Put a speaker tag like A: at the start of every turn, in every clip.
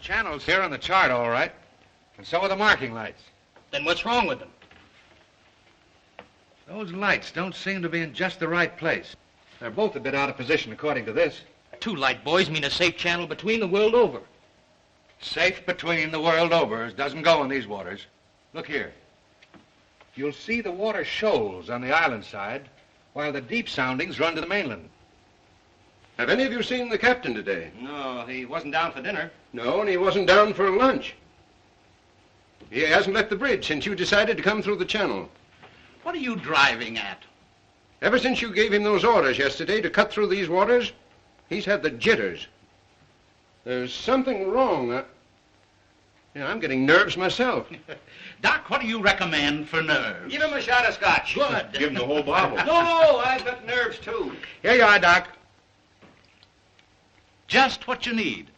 A: channels here on the chart, all right. And so are the marking lights.
B: Then what's wrong with them?
A: Those lights don't seem to be in just the right place. They're both a bit out of position, according to this.
B: 2 light buoys mean a safe channel between the world over.
A: Safe between the world over doesn't go in these waters. Look here. You'll see the water shoals on the island side, while the deep soundings run to the mainland.
C: Have any of you seen the captain today?
B: No, he wasn't down for dinner.
C: No, and he wasn't down for lunch. He hasn't left the bridge since you decided to come through the channel.
B: What are you driving at?
C: Ever since you gave him those orders yesterday to cut through these waters, he's had the jitters. There's something wrong. I'm getting nerves myself.
B: Doc, what do you recommend for nerves?
D: Give him a shot of scotch.
B: Good.
C: Give him the whole bottle.
D: No, I've got nerves, too.
A: Here you are, Doc.
B: Just what you need.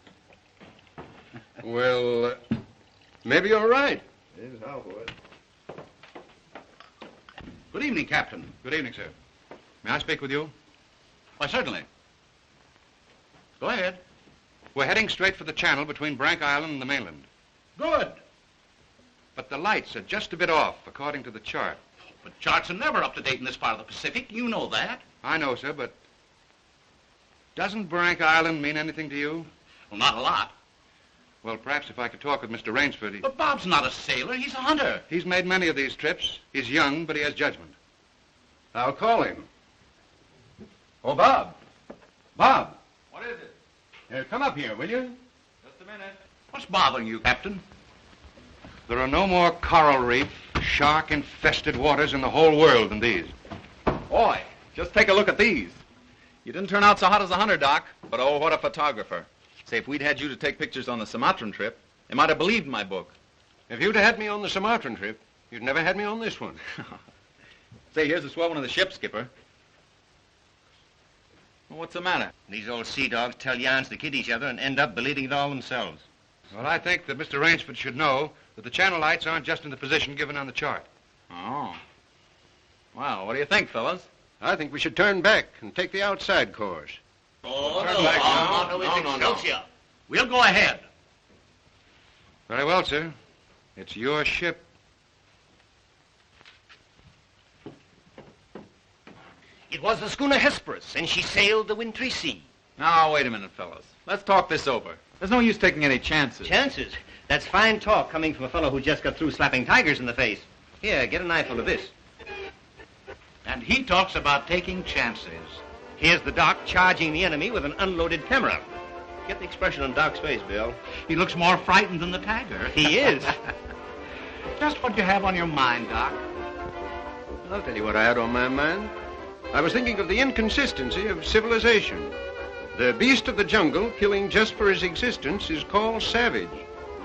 C: Well, maybe you're right.
B: Good evening, Captain.
A: Good evening, sir. May I speak with you?
B: Why, certainly. Go ahead.
A: We're heading straight for the channel between Brank Island and the mainland.
B: Good.
A: But the lights are just a bit off, according to the chart.
B: But charts are never up to date in this part of the Pacific. You know that.
A: I know, sir, but doesn't Brank Island mean anything to you?
B: Well, not a lot.
A: Well, perhaps if I could talk with Mr. Rainsford.
B: But Bob's not a sailor. He's a hunter.
A: He's made many of these trips. He's young, but he has judgment.
C: I'll call him. Oh, Bob. Bob.
A: What is it?
C: Come up here, will you?
A: Just a minute.
B: What's bothering you, Captain?
A: There are no more coral reef, shark-infested waters in the whole world than these.
E: Boy, just take a look at these. You didn't turn out so hot as a hunter, Doc, but oh, what a photographer. Say, if we'd had you to take pictures on the Sumatran trip, they might have believed my book.
C: If you'd had me on the Sumatran trip, you'd never had me on this one.
E: Say, here's a swell one of the ship, Skipper. Well, what's the matter?
D: These old sea dogs tell yarns to kid each other and end up believing it all themselves.
A: Well, I think that Mr. Rainsford should know that the channel lights aren't just in the position given on the chart.
E: Oh. Well, what do you think, fellas?
C: I think we should turn back and take the outside course.
B: Oh,
C: Turn back now.
B: No. We'll go ahead.
A: Very well, sir. It's your ship.
D: It was the schooner Hesperus, and she sailed the wintry sea.
E: Now, wait a minute, fellas. Let's talk this over. There's no use taking any chances.
D: Chances? That's fine talk coming from a fellow who just got through slapping tigers in the face. Here, get a knifeful of this.
B: And he talks about taking chances.
D: Here's the Doc charging the enemy with an unloaded camera. Get the expression on Doc's face, Bill.
B: He looks more frightened than the tiger.
D: He is.
B: Just what you have on your mind, Doc.
C: I'll tell you what I had on my mind. I was thinking of the inconsistency of civilization. The beast of the jungle, killing just for his existence, is called savage.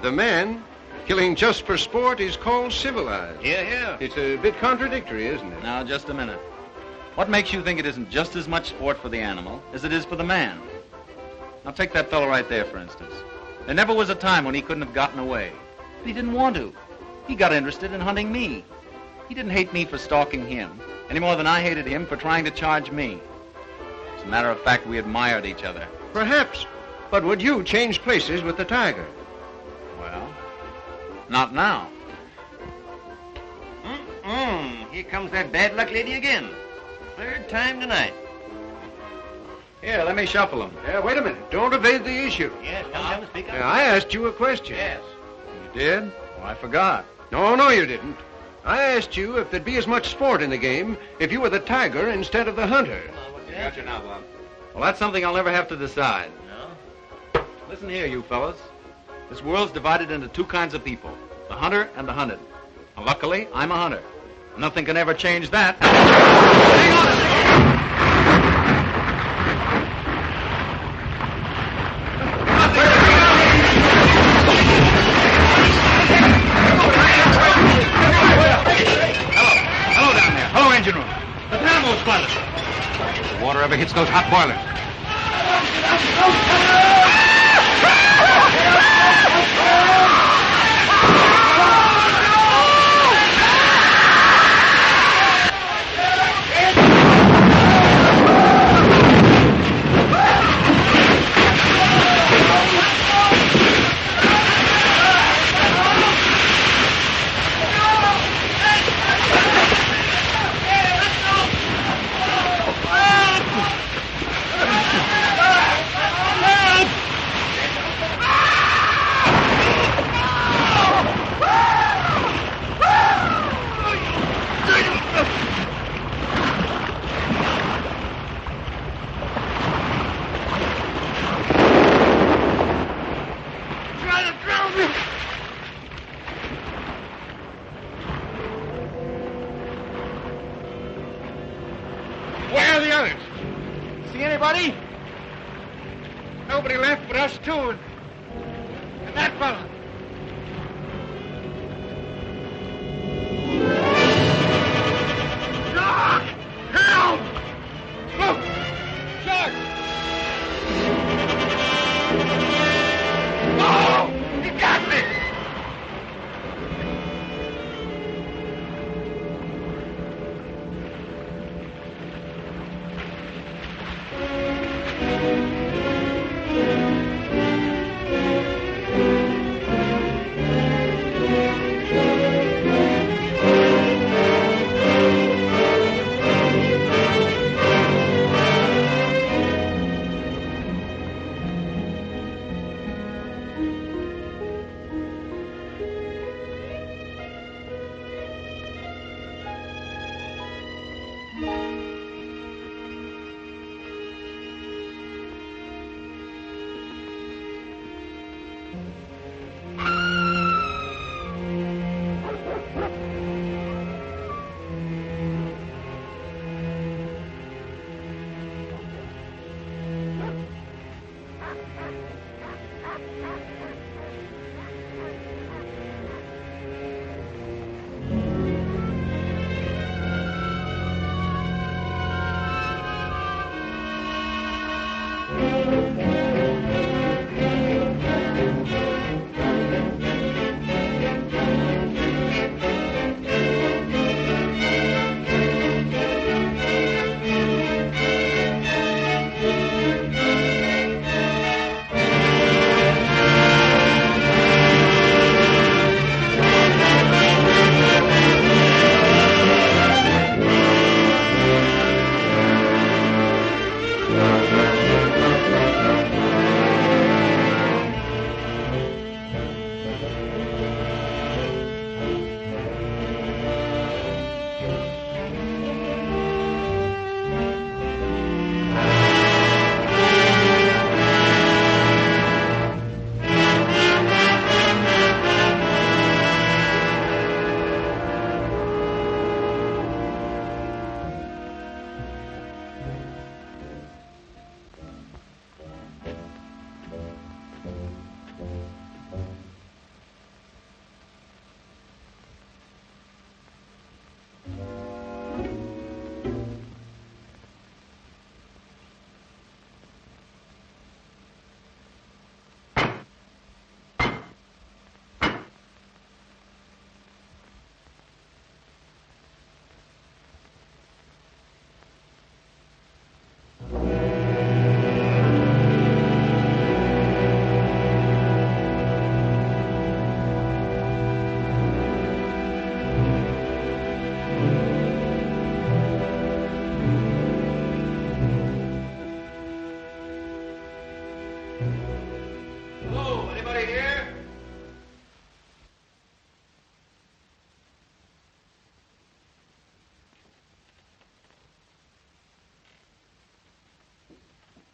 C: The man, killing just for sport, is called civilized.
D: Yeah.
C: It's a bit contradictory, isn't it?
E: Now, just a minute. What makes you think it isn't just as much sport for the animal as it is for the man? Now, take that fellow right there, for instance. There never was a time when he couldn't have gotten away. But he didn't want to. He got interested in hunting me. He didn't hate me for stalking him, any more than I hated him for trying to charge me. As a matter of fact, we admired each other.
C: Perhaps. But would you change places with the tiger?
E: Well, not now.
D: Here comes that bad luck lady again. Third time tonight.
E: Here, let me shuffle him.
C: Wait a minute. Don't evade the issue.
D: Yes, come, speak up.
C: I asked you a question.
D: Yes.
E: You did? Oh, I forgot.
C: No, you didn't. I asked you if there'd be as much sport in the game if you were the tiger instead of the hunter.
E: Got you now, Bob. Well, that's something I'll never have to decide.
D: No?
E: Listen here, you fellas. This world's divided into 2 kinds of people, the hunter and the hunted. Now, luckily, I'm a hunter. Nothing can ever change that. Hang on a second!
A: Hello down there. Hello, engine room.
B: The dynamo's flooded.
A: If the water ever hits those hot boilers. See anybody? Nobody left but us two and that fella. Doc! Help! Look! Shark! Oh! He got me!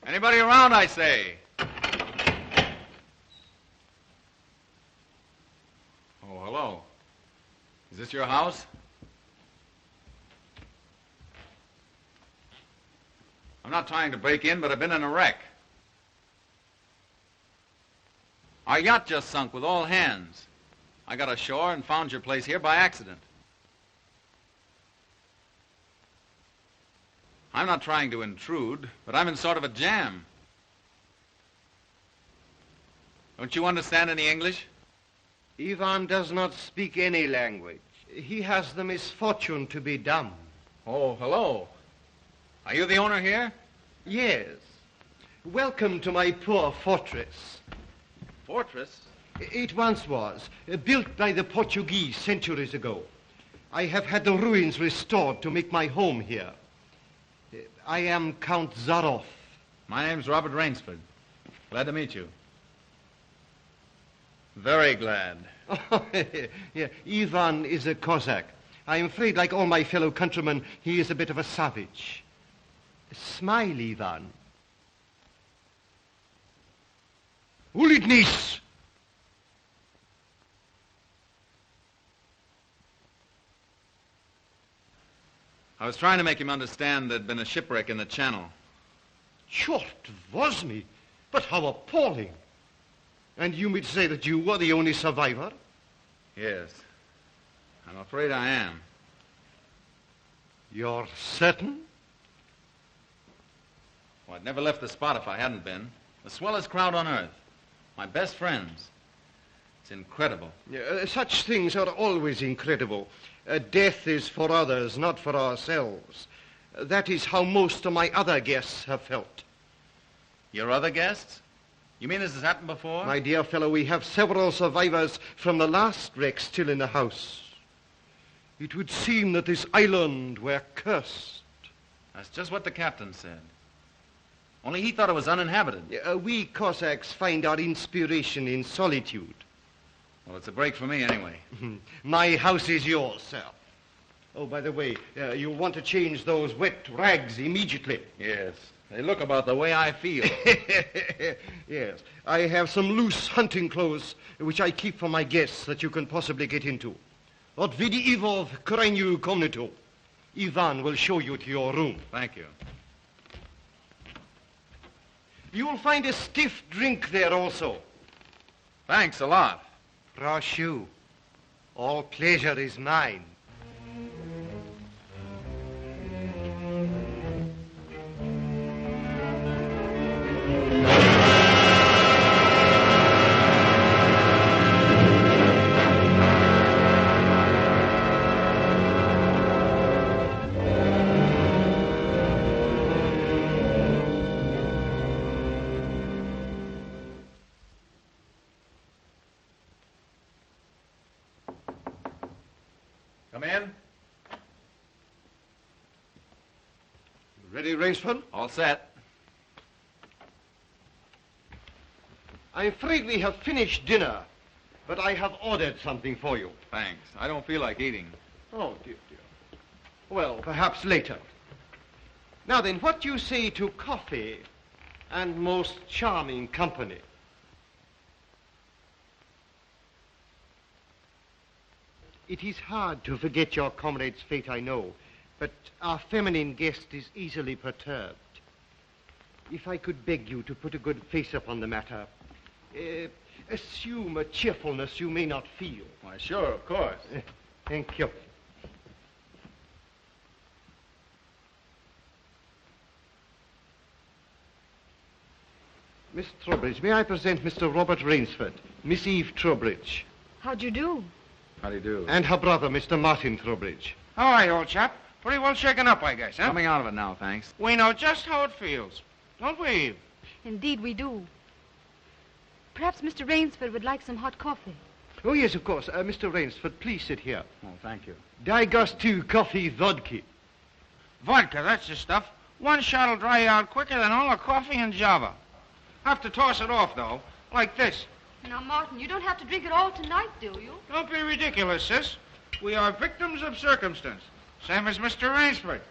E: Anybody around, I say? Oh, hello. Is this your house? I'm not trying to break in, but I've been in a wreck. Our yacht just sunk with all hands. I got ashore and found your place here by accident. I'm not trying to intrude, but I'm in sort of a jam. Don't you understand any English?
C: Ivan does not speak any language. He has the misfortune to be dumb.
E: Oh, hello. Are you the owner here?
C: Yes. Welcome to my poor fortress.
E: Fortress?
C: It once was, built by the Portuguese centuries ago. I have had the ruins restored to make my home here. I am Count Zaroff.
E: My name's Robert Rainsford. Glad to meet you. Very glad.
C: Yeah, Ivan is a Cossack. I'm afraid, like all my fellow countrymen, he is a bit of a savage. Smile, Ivan. Ulitnis!
E: I was trying to make him understand there'd been a shipwreck in the channel.
C: Short was me, but how appalling. And you mean to say that you were the only survivor?
E: Yes. I'm afraid I am.
C: You're certain?
E: Well, I'd never left the spot if I hadn't been. The swellest crowd on earth. My best friends. It's incredible.
C: Such things are always incredible. Death is for others, not for ourselves. That is how most of my other guests have felt.
E: Your other guests? You mean this has happened before?
C: My dear fellow, we have several survivors from the last wreck still in the house. It would seem that this island were cursed.
E: That's just what the captain said. Only he thought it was uninhabited.
C: We Cossacks find our inspiration in solitude.
E: Well, it's a break for me anyway.
C: My house is yours, sir. Oh, by the way, you'll want to change those wet rags immediately.
E: Yes. They look about the way I feel.
C: Yes. I have some loose hunting clothes which I keep for my guests that you can possibly get into. Od vidi Ivo v krajnju komnatu. Ivan will show you to your room.
E: Thank you.
C: You'll find a stiff drink there also.
E: Thanks a lot.
C: Proszę. All pleasure is mine.
E: Come in.
C: Ready, Rainsford?
E: All set.
C: I'm afraid we have finished dinner, but I have ordered something for you.
E: Thanks. I don't feel like eating.
C: Oh, dear, dear. Well, perhaps later. Now then, what do you say to coffee and most charming company? It is hard to forget your comrade's fate, I know, but our feminine guest is easily perturbed. If I could beg you to put a good face upon the matter, assume a cheerfulness you may not feel.
E: Why, sure, of course.
C: Thank you. Miss Trowbridge, may I present Mr. Robert Rainsford, Miss Eve Trowbridge,
F: How'd you do?
E: How do you do?
C: and her brother, Mr. Martin Trowbridge.
A: How are you, old chap? Pretty well shaken up, I guess, huh?
E: Coming out of it now, thanks.
A: We know just how it feels. Don't we, Eve?
F: Indeed we do. Perhaps Mr. Rainsford would like some hot coffee.
C: Oh, yes, of course. Mr. Rainsford, please sit here.
E: Oh, thank you.
C: Daj gostu coffee vodka.
A: Vodka, that's the stuff. One shot'll dry you out quicker than all the coffee in Java. Have to toss it off, though, like this.
F: Now, Martin, you don't have to drink it all tonight, do you?
A: Don't be ridiculous, sis. We are victims of circumstance, same as Mr. Rainsford.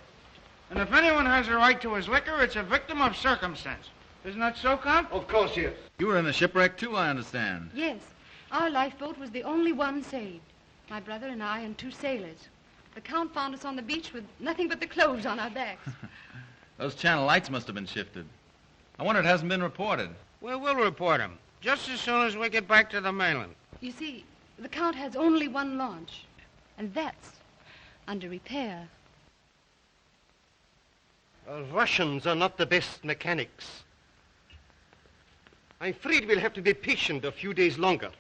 A: And if anyone has a right to his liquor, it's a victim of circumstance. Isn't that so, Count?
C: Of course, yes.
E: You were in the shipwreck, too, I understand.
F: Yes. Our lifeboat was the only one saved. My brother and I and two sailors. The Count found us on the beach with nothing but the clothes on our backs.
E: Those channel lights must have been shifted. I wonder it hasn't been reported.
A: We will report him, just as soon as we get back to the mainland.
F: You see, the Count has only one launch, and that's under repair.
C: Russians are not the best mechanics. I'm afraid we'll have to be patient a few days longer.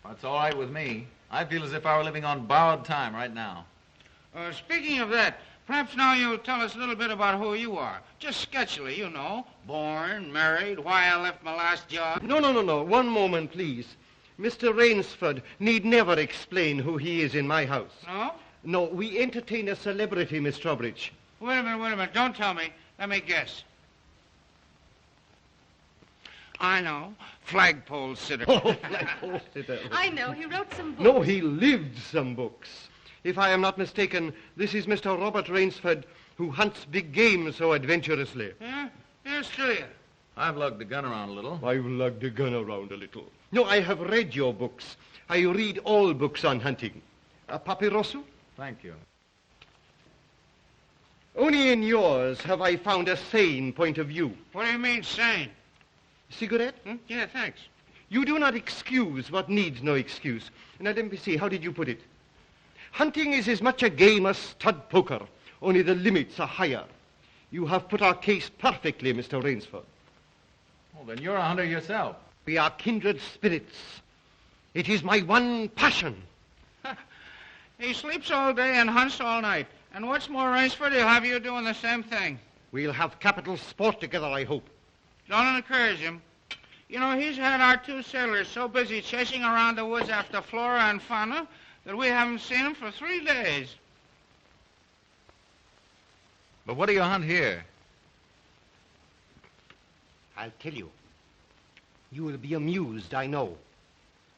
E: That's all right with me. I feel as if I were living on borrowed time right now.
A: Speaking of that, perhaps now you'll tell us a little bit about who you are. Just sketchily, you know. Born, married, why I left my last job.
C: No. One moment, please. Mr. Rainsford need never explain who he is in my house.
A: No?
C: No, we entertain a celebrity, Miss Trowbridge.
A: Wait a minute. Don't tell me. Let me guess. I know. Flagpole sitter.
C: Oh, flagpole sitter.
F: I know. He wrote some books.
C: No, he lived some books. If I am not mistaken, this is Mr. Robert Rainsford, who hunts big game so adventurously.
A: Yeah? Here's to you.
E: I've lugged the gun around a little.
C: I've lugged the gun around a little. No, I have read your books. I read all books on hunting. Papirosu?
E: Thank you.
C: Only in yours have I found a sane point of view.
B: What do you mean, sane?
C: Cigarette?
B: Yeah, thanks.
C: You do not excuse what needs no excuse. Now, let me see, how did you put it? Hunting is as much a game as stud poker, only the limits are higher. You have put our case perfectly, Mr. Rainsford.
E: Well, then you're a hunter yourself.
C: We are kindred spirits. It is my one passion.
B: He sleeps all day and hunts all night. And what's more, Rainsford, he'll have you doing the same thing.
C: We'll have capital sport together, I hope.
B: Don't encourage him. You know, he's had our 2 sailors so busy chasing around the woods after flora and fauna that we haven't seen him for 3 days.
E: But what do you hunt here?
C: I'll tell you. You will be amused, I know.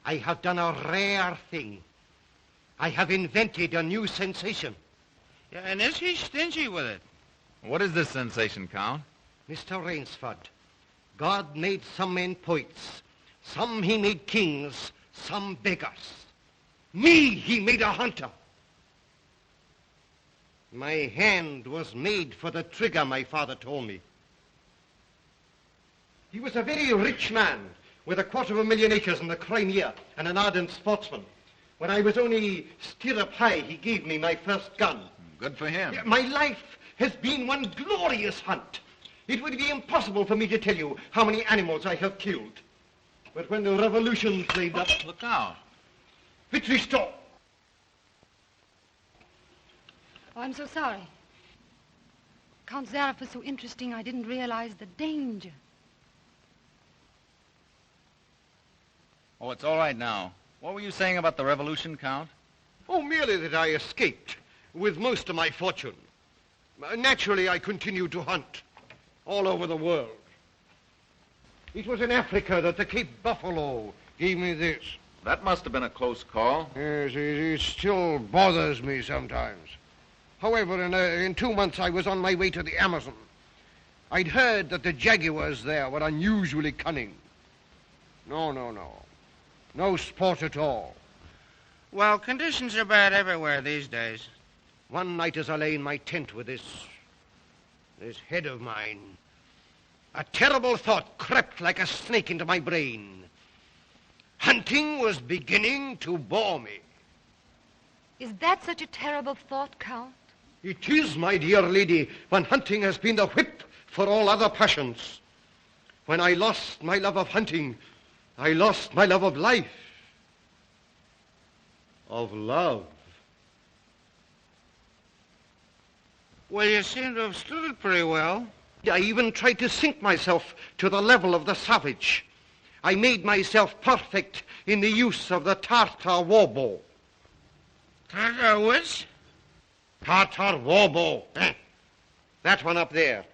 C: I have done a rare thing. I have invented a new sensation.
B: Yeah, and is he stingy with it?
E: What is this sensation, Count?
C: Mr. Rainsford, God made some men poets. Some he made kings, some beggars. Me he made a hunter. My hand was made for the trigger, my father told me. He was a very rich man with 250,000 acres in the Crimea and an ardent sportsman. When I was only stirrup high, he gave me my first gun.
E: Good for him.
C: My life has been one glorious hunt. It would be impossible for me to tell you how many animals I have killed. But when the revolution flamed up...
E: Look out.
C: Victory stop!
F: Oh, I'm so sorry. Count Zaroff was so interesting, I didn't realize the danger.
E: Oh, it's all right now. What were you saying about the revolution, Count?
C: Oh, merely that I escaped with most of my fortune. Naturally, I continued to hunt all over the world. It was in Africa that the Cape Buffalo gave me this.
E: That must have been a close call.
C: Yes, it still bothers me sometimes. However, in 2 months, I was on my way to the Amazon. I'd heard that the jaguars there were unusually cunning. No. No sport at all.
B: Well, conditions are bad everywhere these days.
C: One night as I lay in my tent with this head of mine, a terrible thought crept like a snake into my brain. Hunting was beginning to bore me.
F: Is that such a terrible thought, Count?
C: It is, my dear lady, when hunting has been the whip for all other passions. When I lost my love of hunting, I lost my love of life. Of love.
B: Well, you seem to have stood it pretty well.
C: I even tried to sink myself to the level of the savage. I made myself perfect in the use of the Tartar war bow.
B: Tartar which?
C: Tartar war bow. That one up there.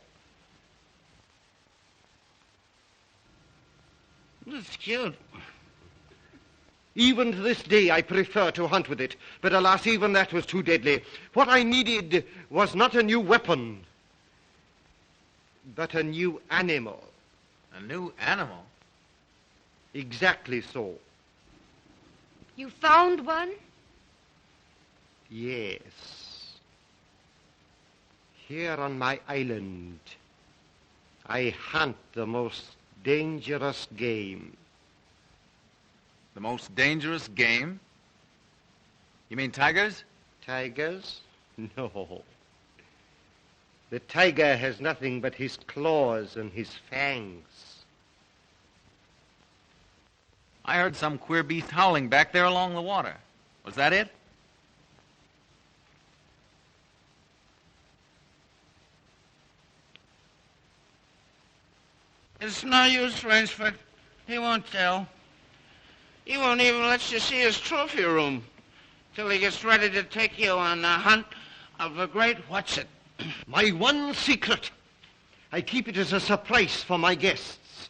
B: That's cute.
C: Even to this day, I prefer to hunt with it. But alas, even that was too deadly. What I needed was not a new weapon, but a new animal.
E: A new animal?
C: Exactly so.
F: You found one?
C: Yes. Here on my island, I hunt the most dangerous game.
E: The most dangerous game? You mean tigers?
C: Tigers? No. The tiger has nothing but his claws and his fangs.
E: I heard some queer beast howling back there along the water. Was that it?
B: It's no use, Rainsford. He won't tell. He won't even let you see his trophy room till he gets ready to take you on the hunt of the great what's-it.
C: My one secret. I keep it as a surprise for my guests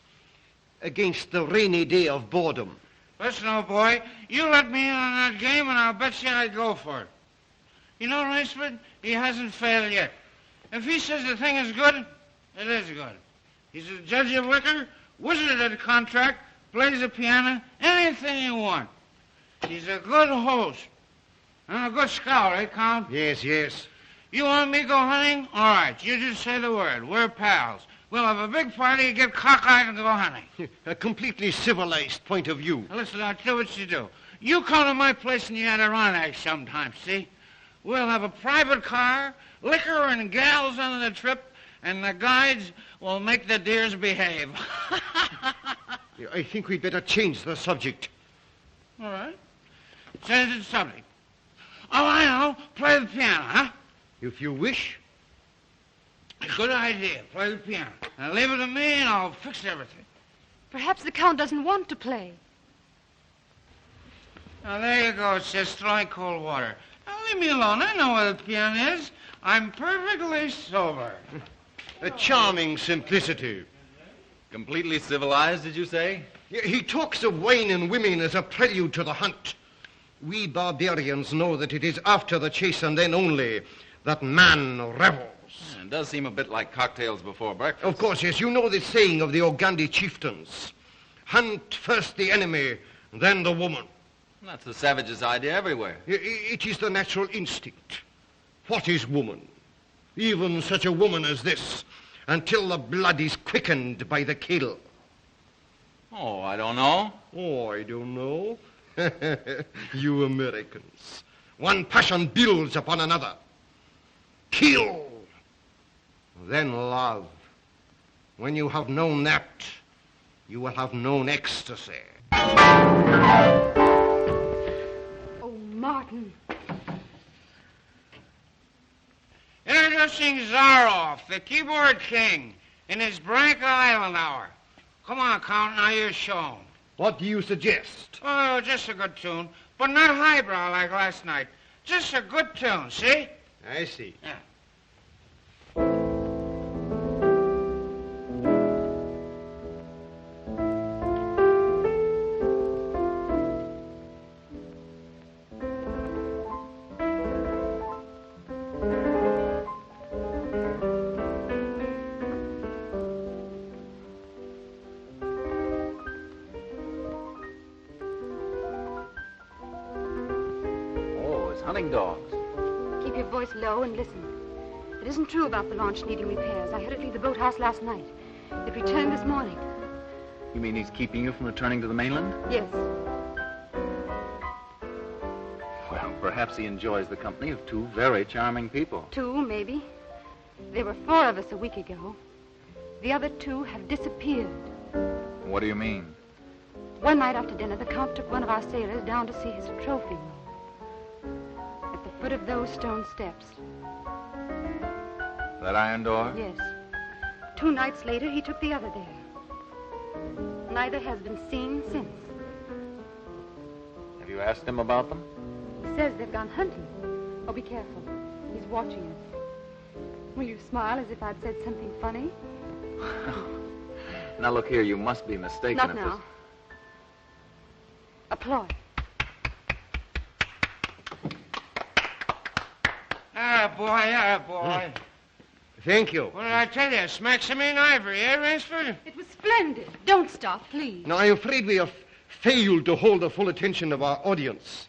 C: against the rainy day of boredom.
B: Listen, old boy, you let me in on that game and I'll bet you I'd go for it. You know, Rainsford, he hasn't failed yet. If he says the thing is good, it is good. He's a judge of liquor, wizard at a contract, plays the piano, anything you want. He's a good host. And a good scholar, eh, Count?
C: Yes.
B: You want me to go hunting? All right, you just say the word. We're pals. We'll have a big party, get cockeyed, and go hunting.
C: A completely civilized point of view.
B: Now, listen, I'll tell you what you do. You come to my place in the Adirondack sometime, see? We'll have a private car, liquor and gals on the trip, and the guides will make the deers behave.
C: I think we'd better change the subject.
B: All right. Change the subject. Oh, I know. Play the piano, huh?
C: If you wish.
B: Good idea. Play the piano. Now leave it to me and I'll fix everything.
F: Perhaps the Count doesn't want to play.
B: Now there you go, sis. Throwing cold water. Now leave me alone. I know where the piano is. I'm perfectly sober.
C: A charming simplicity.
E: Completely civilized, did you say?
C: He talks of wine and women as a prelude to the hunt. We barbarians know that it is after the chase and then only that man revels.
E: Yeah, it does seem a bit like cocktails before breakfast.
C: Of course, yes. You know the saying of the Ogandi chieftains. Hunt first the enemy, then the woman.
E: That's the savage's idea everywhere.
C: It is the natural instinct. What is woman? Even such a woman as this, until the blood is quickened by the kill.
E: Oh, I don't know.
C: Oh, I don't know. You Americans. One passion builds upon another. Kill. Then love. When you have known that, you will have known ecstasy.
F: Oh, Martin.
B: Introducing Zaroff, the keyboard king, in his Branca Island hour. Come on, Count, now you're shown.
C: What do you suggest?
B: Oh, just a good tune, but not highbrow like last night. Just a good tune, see?
C: I see.
B: Yeah.
E: Hunting dogs.
F: Keep your voice low and listen. It isn't true about the launch needing repairs. I heard it leave the boathouse last night. It returned this morning.
E: You mean he's keeping you from returning to the mainland?
F: Yes.
E: Well, perhaps he enjoys the company of two very charming people.
F: Two, maybe. There were 4 of us a week ago. The other 2 have disappeared.
E: What do you mean?
F: One night after dinner, the Count took one of our sailors down to see his trophy room. At the foot of those stone steps.
E: That iron door?
F: Yes. 2 nights later, he took the other there. Neither has been seen since.
E: Have you asked him about them?
F: He says they've gone hunting. Oh, be careful. He's watching us. Will you smile as if I'd said something funny?
E: Now, look here, you must be mistaken.
F: Not now. Applaud.
B: Ah, boy.
C: Thank you.
B: What did I tell you? Smack some in ivory, eh, Rainsford?
F: It was splendid. Don't stop, please.
C: Now, I'm afraid we have failed to hold the full attention of our audience.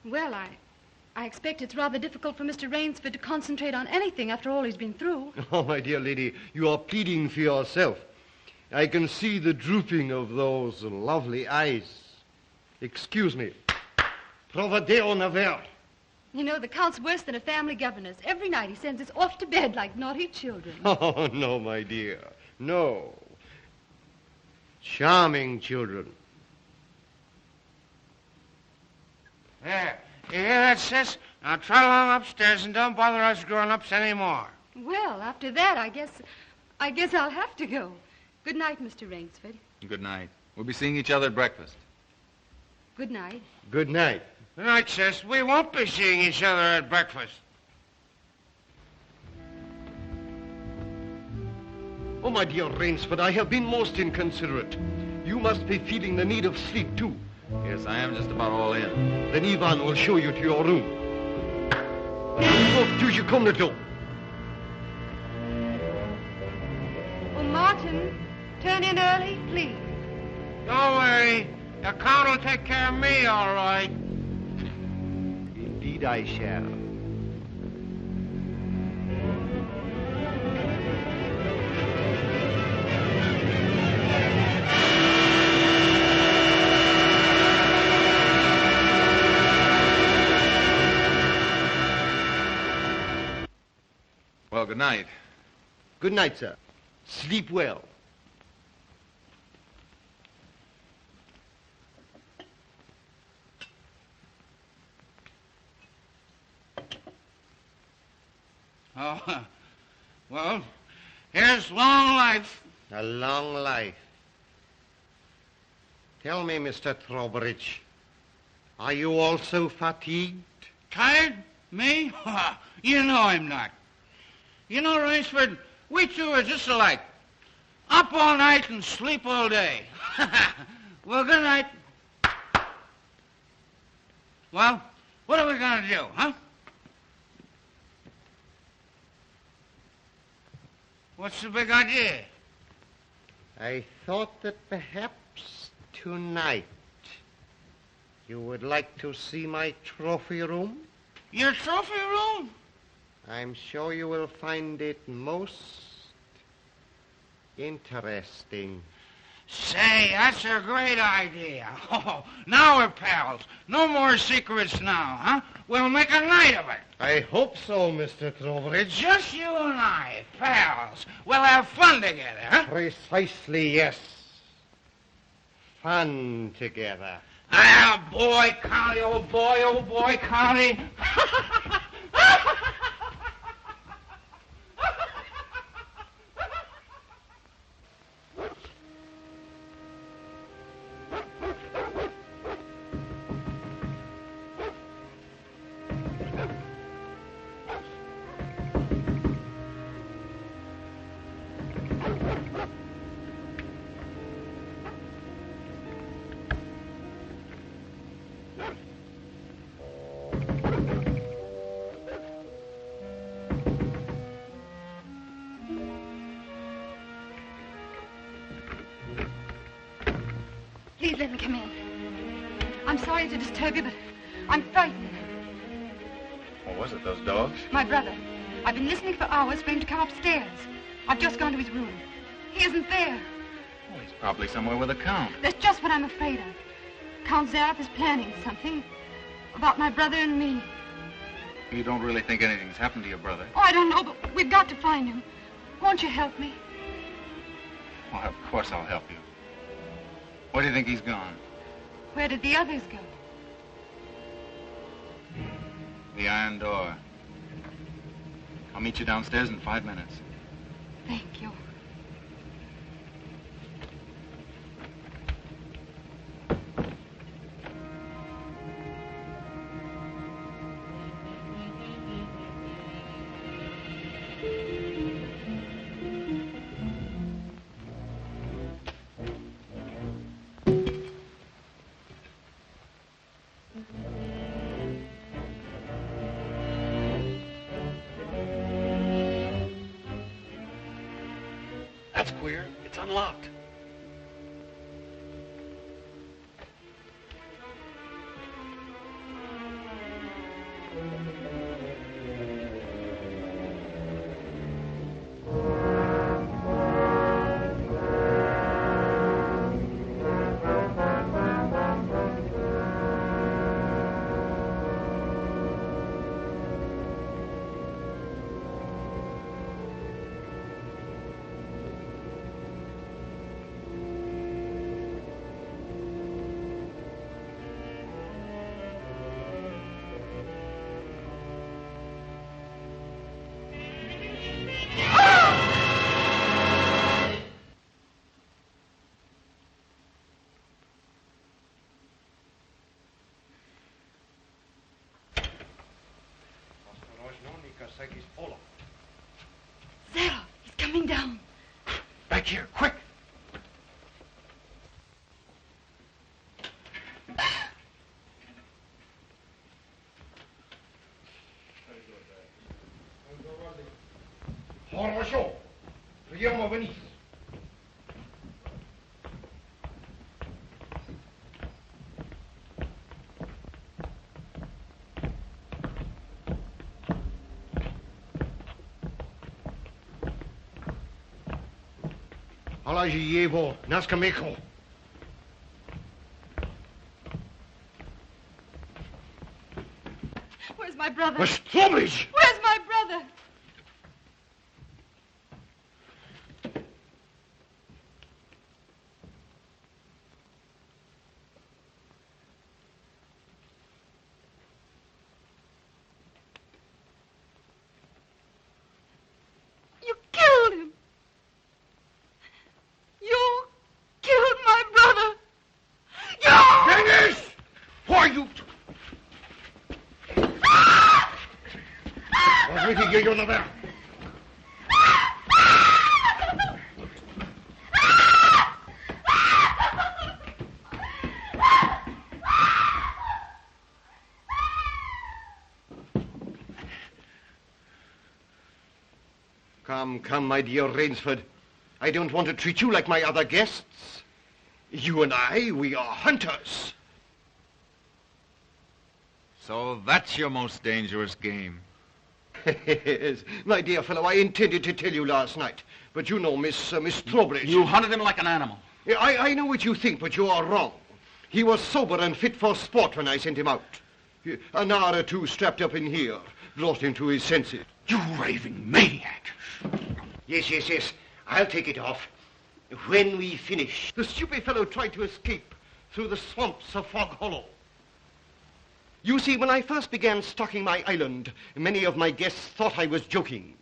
F: Well, I expect it's rather difficult for Mr. Rainsford to concentrate on anything after all he's been through.
C: Oh, my dear lady, you are pleading for yourself. I can see the drooping of those lovely eyes. Excuse me. Provadeo naver.
F: You know, the Count's worse than a family governess. Every night he sends us off to bed like naughty children.
C: Oh, no, my dear. No. Charming children.
B: There. You hear that, sis? Now trot along upstairs and don't bother us grown-ups anymore.
F: Well, after that, I guess I'll have to go. Good night, Mr. Rainsford.
E: Good night. We'll be seeing each other at breakfast.
F: Good night.
C: Good night.
B: Good night, sis. We won't be seeing each other at breakfast.
C: Oh, my dear Rainsford, I have been most inconsiderate. You must be feeling the need of sleep, too.
E: Yes, I am just about all in.
C: Then Ivan will show you to your room. What do you come to do?
F: Oh, Martin, turn in early, please.
B: Don't worry. The Count will take care of me, all right.
C: Indeed I shall.
E: Well, good night.
C: Good night, sir. Sleep well.
B: Oh, well, here's long life.
C: A long life. Tell me, Mr. Trowbridge, are you also fatigued?
B: Tired? Me? You know I'm not. You know, Rainsford, we two are just alike. Up all night and sleep all day. Well, good night. Well, what are we going to do, huh? What's the big idea?
C: I thought that perhaps tonight you would like to see my trophy room.
B: Your trophy room?
C: I'm sure you will find it most interesting.
B: Say, that's a great idea. Oh, now we're pals. No more secrets now, huh? We'll make a night of it.
C: I hope so, Mr. Trowbridge.
B: Just you and I, pals. We'll have fun together, huh?
C: Precisely, yes. Fun together.
B: Ah, boy, Connie, oh boy, Connie.
F: Please let me come in. I'm sorry to disturb you, but I'm frightened.
E: What was it, those dogs?
F: My brother. I've been listening for hours for him to come upstairs. I've just gone to his room. He isn't there.
E: Oh, he's probably somewhere with the Count.
F: That's just what I'm afraid of. Count Zaroff is planning something about my brother and me.
E: You don't really think anything's happened to your brother?
F: Oh, I don't know, but we've got to find him. Won't you help me?
E: Well, of course I'll help you. Where do you think he's gone?
F: Where did the others go?
E: The iron door. I'll meet you downstairs in 5 minutes.
F: Thank you.
A: That's queer. It's unlocked.
F: Zaroff, he's coming down.
A: Back here, quick.
C: Хорошо. Прямо вниз. Положи его на скамейку.
F: Where's my brother?
C: Trowbridge!
F: Where's my brother?
C: Was waiting here, you're not there. Come, my dear Rainsford. I don't want to treat you like my other guests. You and I, we are hunters.
E: So that's your most dangerous game.
C: Yes, my dear fellow, I intended to tell you last night, but you know Miss Trowbridge.
E: You hunted him like an animal.
C: Yeah, I know what you think, but you are wrong. He was sober and fit for sport when I sent him out. An hour or two strapped up in here brought him to his senses.
E: You raving maniac.
C: Yes. I'll take it off when we finish. The stupid fellow tried to escape through the swamps of Fog Hollow. You see, when I first began stocking my island, many of my guests thought I was joking.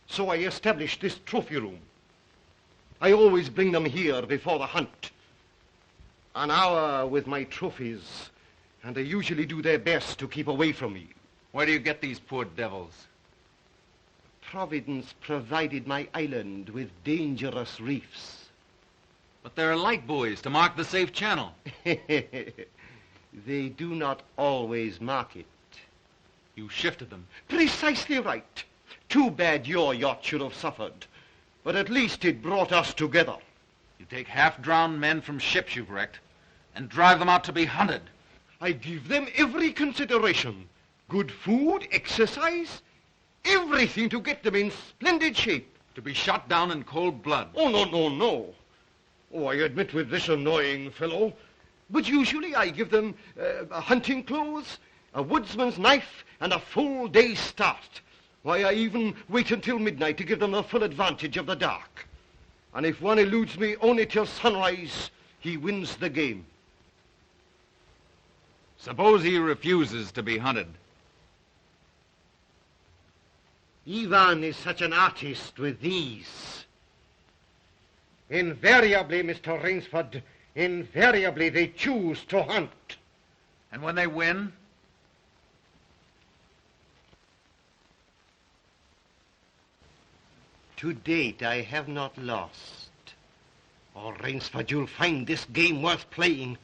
C: So I established this trophy room. I always bring them here before the hunt. An hour with my trophies, and they usually do their best to keep away from me.
E: Where do you get these poor devils?
C: Providence provided my island with dangerous reefs.
E: But there are light buoys to mark the safe channel.
C: They do not always mark it.
E: You shifted them.
C: Precisely right. Too bad your yacht should have suffered. But at least it brought us together.
E: You take half-drowned men from ships you've wrecked and drive them out to be hunted.
C: I give them every consideration. Good food, exercise, everything to get them in splendid shape.
E: To be shot down in cold blood.
C: Oh, no. Oh, I admit with this annoying fellow. But usually I give them hunting clothes, a woodsman's knife, and a full day's start. Why, I even wait until midnight to give them the full advantage of the dark. And if one eludes me only till sunrise, he wins the game.
E: Suppose he refuses to be hunted.
C: Ivan is such an artist with these. Invariably, Mr. Rainsford, invariably they choose to hunt.
E: And when they win?
C: To date, I have not lost. Oh, Rainsford, you'll find this game worth playing.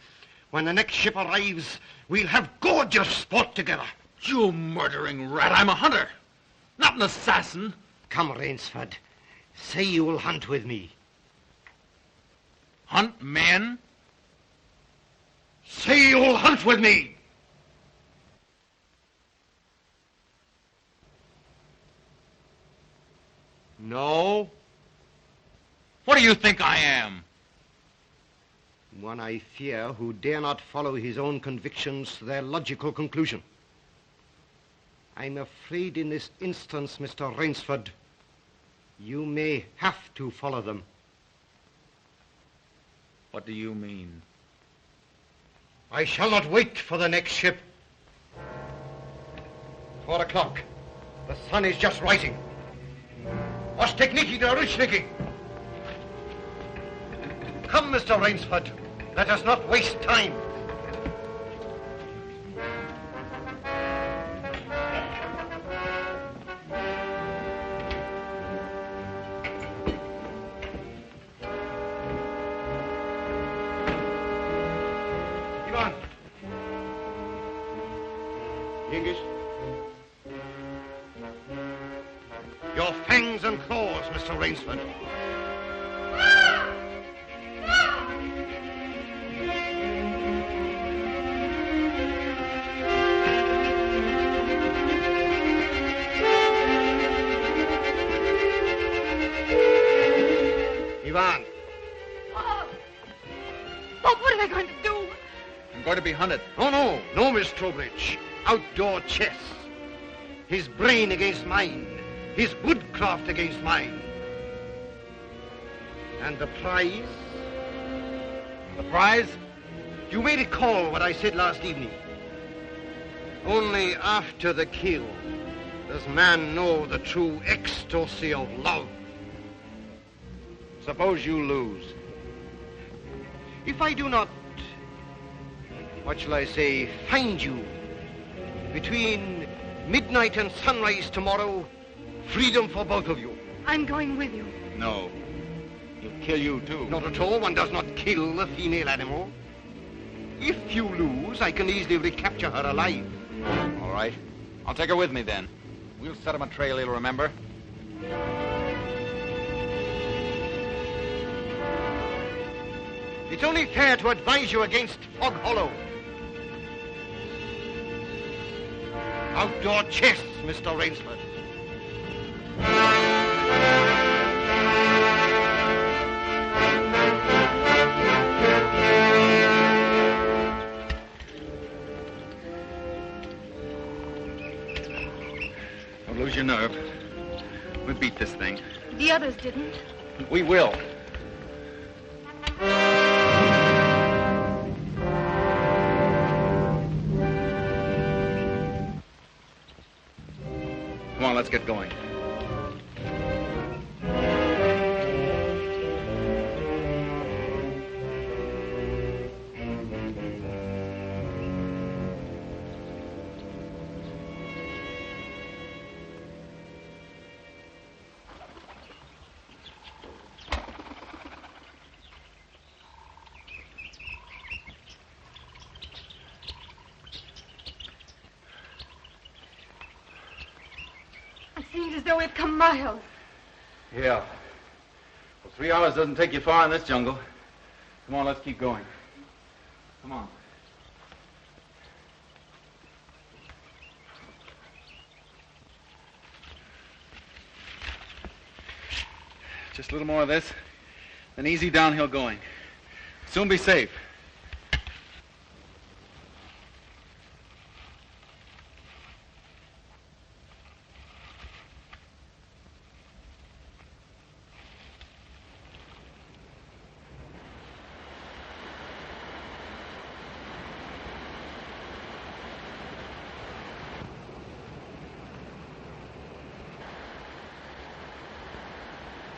C: When the next ship arrives, we'll have gorgeous sport together.
E: You murdering rat, I'm a hunter, not an assassin.
C: Come, Rainsford, say you will hunt with me.
E: Hunt men?
C: Say you'll hunt with me! No?
E: What do you think I am?
C: One, I fear, who dare not follow his own convictions to their logical conclusion. I'm afraid in this instance, Mr. Rainsford, you may have to follow them.
E: What do you mean?
C: I shall not wait for the next ship. 4 o'clock. The sun is just rising. Ostekniki to Rushniki. Come, Mr. Rainsford. Let us not waste time. Ivan. Yengiz. Your fangs and claws, Mr. Rainsford. Ivan.
F: Bob, what are they going to do?
E: I'm going to be hunted.
C: No, Miss Trowbridge. Outdoor chess. His brain against mine. His woodcraft against mine. And the prize?
E: The prize?
C: You may recall what I said last evening. Only after the kill does man know the true ecstasy of love.
E: Suppose you lose.
C: If I do not, what shall I say, find you between Midnight and sunrise tomorrow, freedom for both of you.
F: I'm going with you.
E: No. He'll kill you, too.
C: Not at all. One does not kill a female animal. If you lose, I can easily recapture her alive.
E: All right. I'll take her with me, then. We'll set him a trail he'll remember.
C: It's only fair to advise you against Fog Hollow. Outdoor chests, Mr. Rainsford.
E: Don't lose your nerve. We beat this thing.
F: The others didn't.
E: We will. Come on, let's get going.
F: It seems as though we've come miles.
E: Yeah. Well, 3 hours doesn't take you far in this jungle. Come on, let's keep going. Come on. Just a little more of this, then easy downhill going. Soon be safe.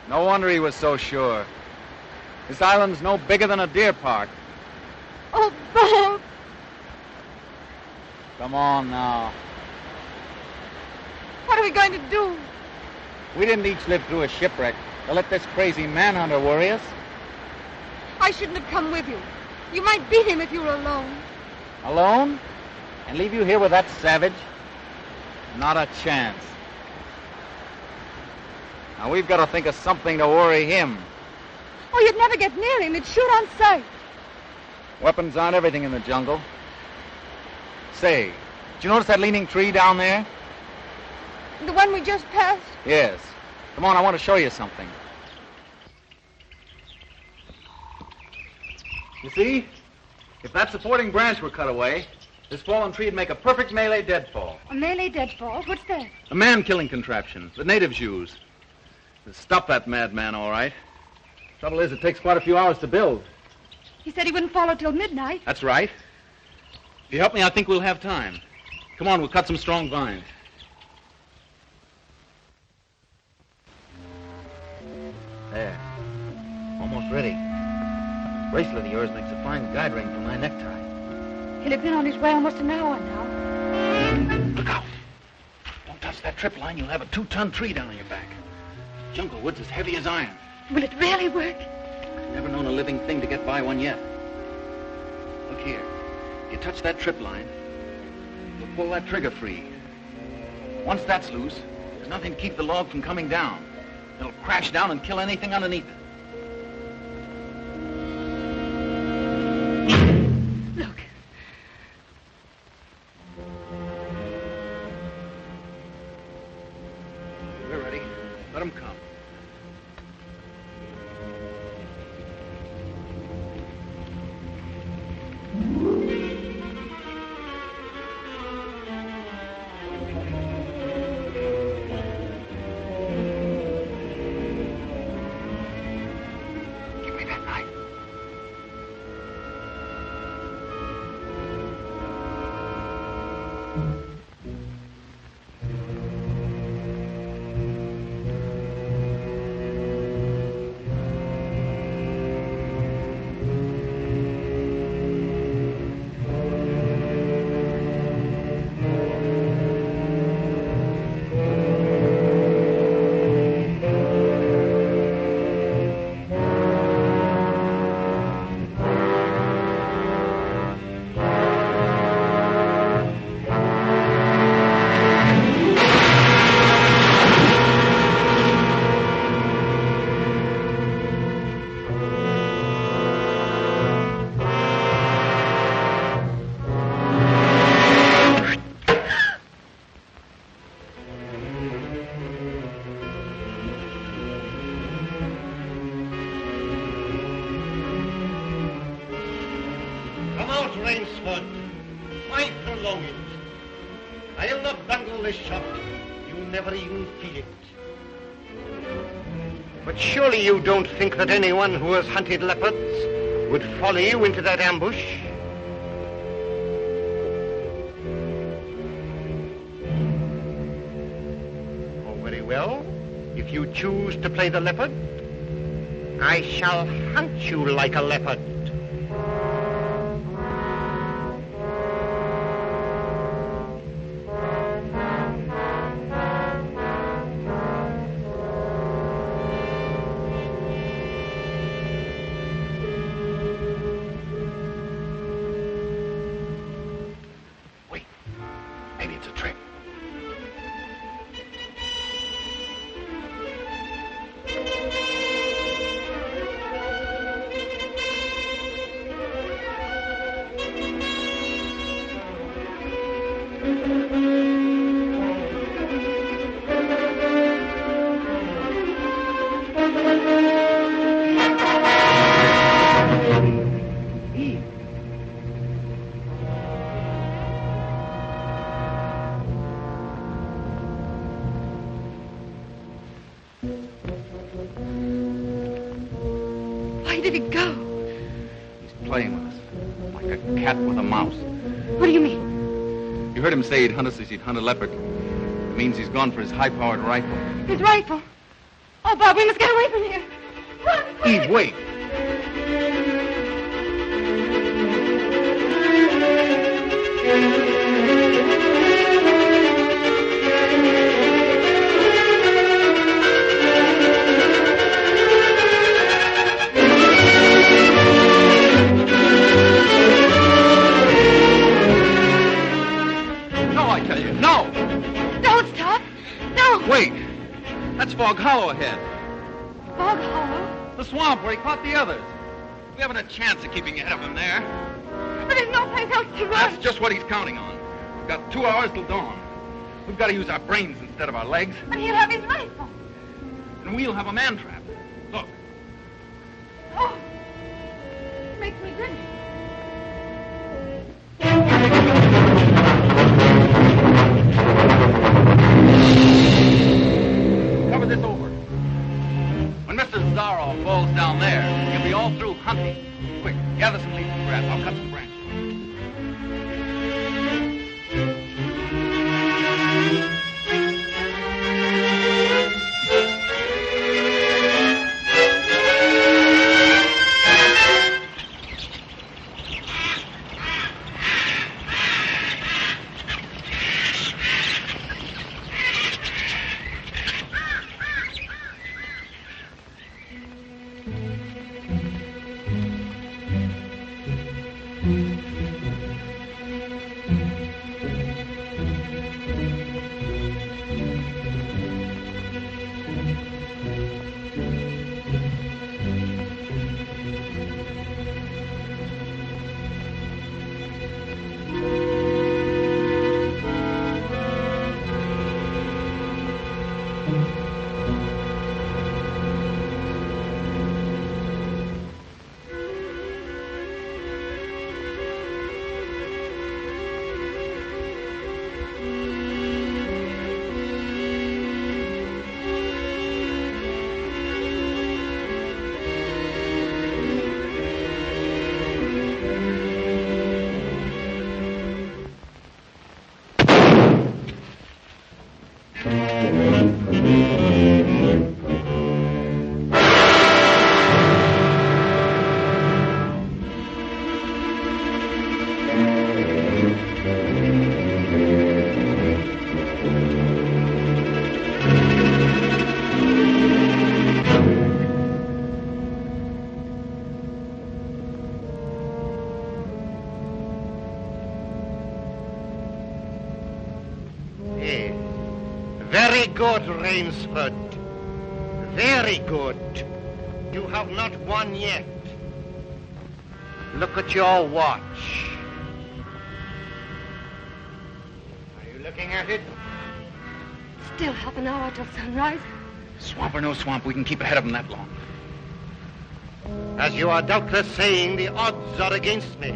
E: No wonder he was so sure. This island's no bigger than a deer park.
F: Oh, Bob!
E: Come on now.
F: What are we going to do?
E: We didn't each live through a shipwreck to let this crazy manhunter worry us.
F: I shouldn't have come with you. You might beat him if you were alone.
E: Alone? And leave you here with that savage? Not a chance. Now, we've got to think of something to worry him.
F: Oh, you'd never get near him. He'd shoot on sight.
E: Weapons aren't everything in the jungle. Say, did you notice that leaning tree down there?
F: The one we just passed?
E: Yes. Come on, I want to show you something. You see? If that supporting branch were cut away, this fallen tree would make a perfect melee deadfall.
F: A melee deadfall? What's that?
E: A man-killing contraption the natives use. To stop that madman, all right. Trouble is, it takes quite a few hours to build.
F: He said he wouldn't follow till midnight.
E: That's right. If you help me, I think we'll have time. Come on, we'll cut some strong vines. There. Almost ready. This bracelet of yours makes a fine guide ring for my necktie.
F: He'll have been on his way almost an hour now.
E: Look out. Don't touch that trip line. You'll have a 2-ton tree down on your back. Jungle wood's as heavy as iron.
F: Will it really work?
E: Never known a living thing to get by one yet. Look here. If you touch that trip line, you'll pull that trigger free. Once that's loose, there's nothing to keep the log from coming down. It'll crash down and kill anything underneath it.
F: Look.
E: We're ready. Let them come. Give me that knife.
C: Rainsford, why prolong it? I'll not bundle the shot. You'll never even feel it. But surely you don't think that anyone who has hunted leopards would follow you into that ambush? Oh, very well. If you choose to play the leopard, I shall hunt you like a leopard.
F: Where did he go?
E: He's playing with us, like a cat with a mouse.
F: What do you mean?
E: You heard him say he'd hunt us as he'd hunt a leopard. It means he's gone for his high-powered rifle.
F: His rifle? Oh, Bob, we must get away from here. Run, quick.
E: Eve, wait. Wait! That's Fog Hollow ahead.
F: Fog Hollow?
E: The swamp where he caught the others. We haven't a chance of keeping ahead of him there.
F: But there's no place else to run.
E: That's just what he's counting on. We've got 2 hours till dawn. We've got to use our brains instead of our legs.
F: But he'll have his rifle.
E: And we'll have a man trap. Look.
F: Oh, it makes me dizzy.
E: Cover this over. When Mr. Zaroff falls down there, he'll be all through hunting. Quick, gather some leaves and grass. I'll cut some branches.
C: Very good, Rainsford. Very good. You have not won yet. Look at your watch. Are you looking at it?
F: Still half an hour till sunrise.
E: Swamp or no swamp, we can keep ahead of them that long.
C: As you are doubtless saying, the odds are against me.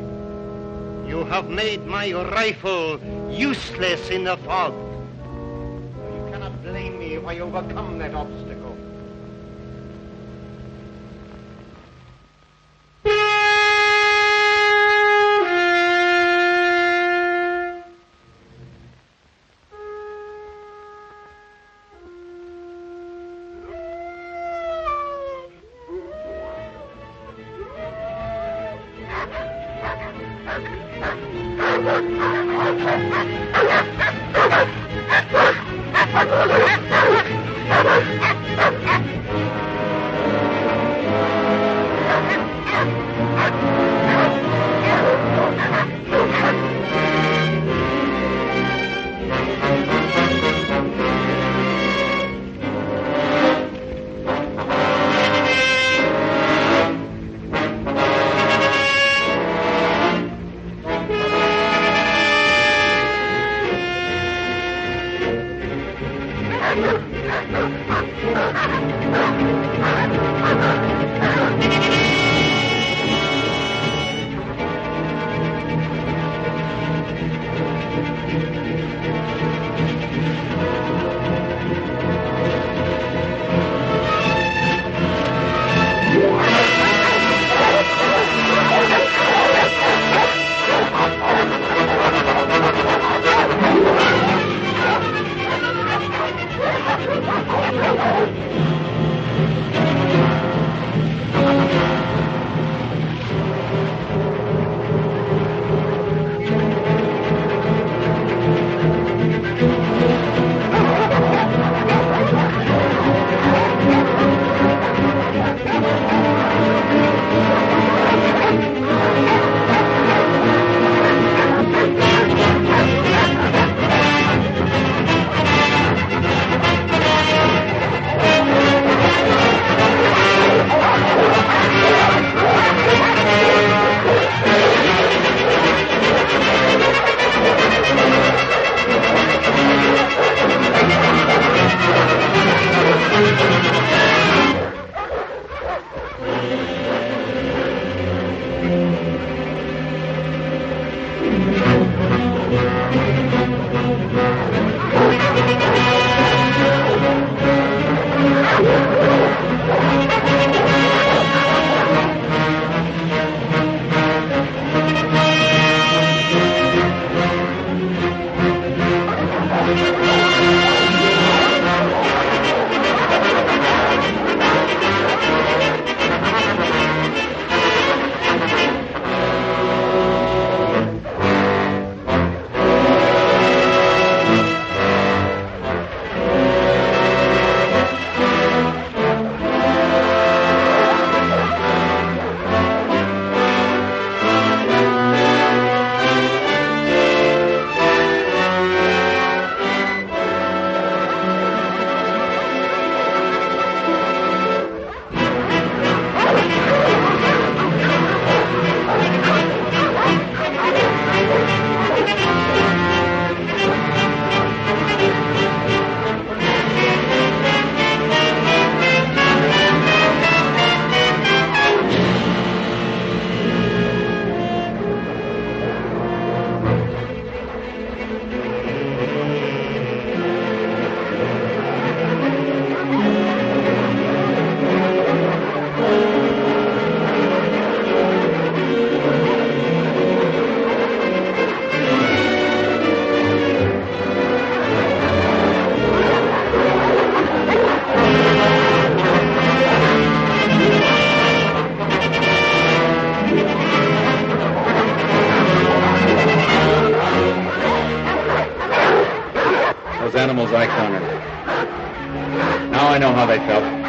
G: You have made my rifle useless in the fog.
C: You cannot blame me if I overcome that obstacle.
E: animals I cornered. Now I know how they felt.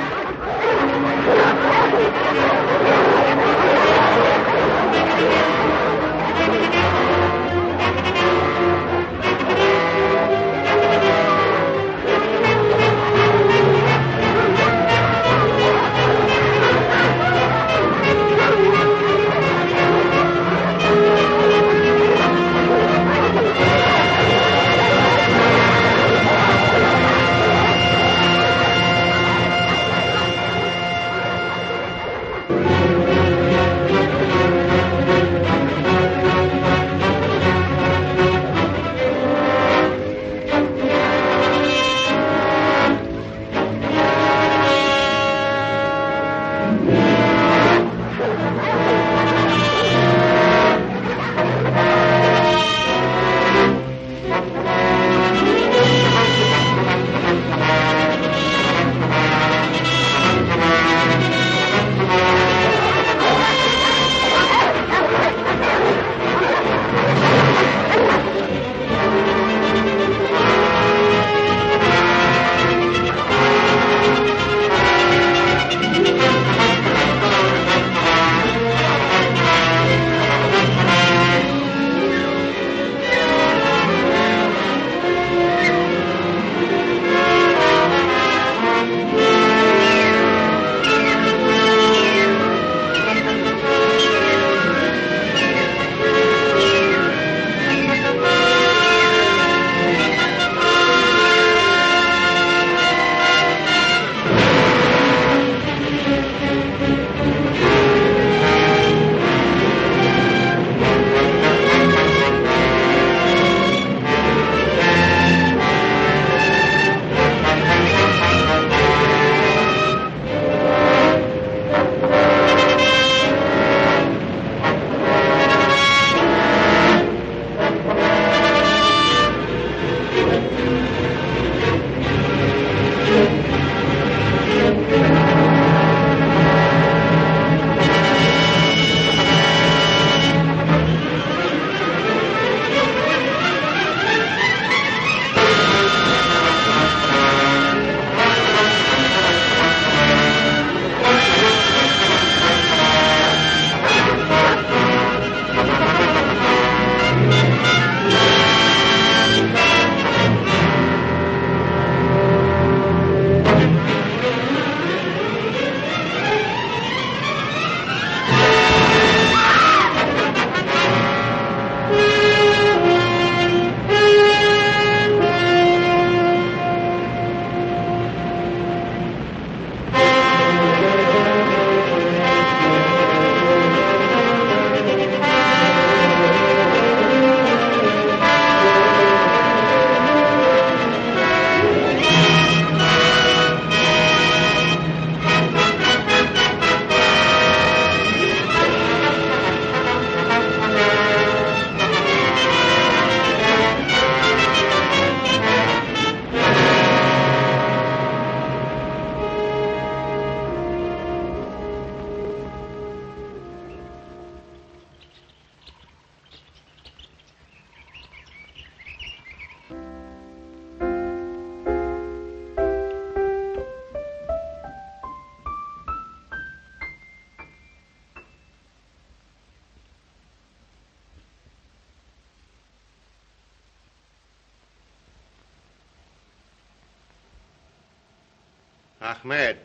G: Ahmed,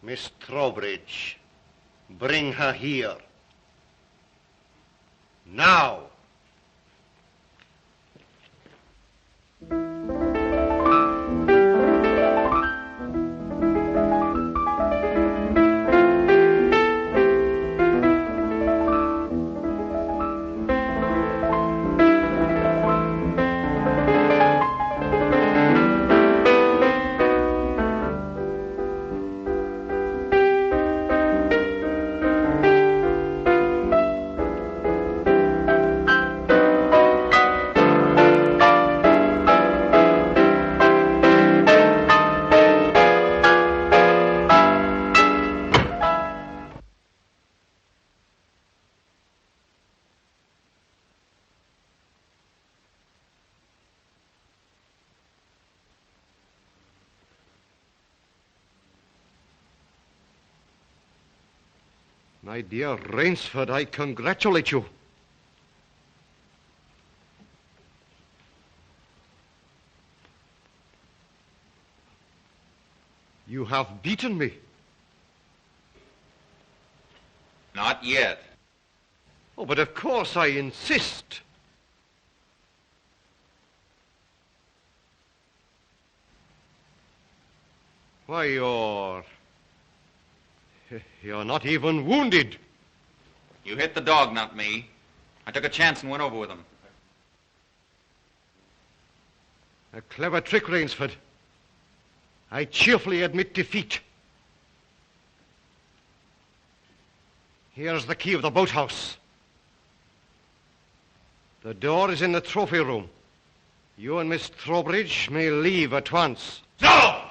G: Miss Trowbridge, bring her here. Now.
C: My dear Rainsford, I congratulate you. You have beaten me.
E: Not yet.
C: Oh, but of course I insist. Why, you're not even wounded.
E: You hit the dog, not me. I took a chance and went over with him.
C: A clever trick, Rainsford. I cheerfully admit defeat. Here's the key of the boathouse. The door is in the trophy room. You and Miss Trowbridge may leave at once.
A: No!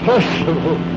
G: Impossible.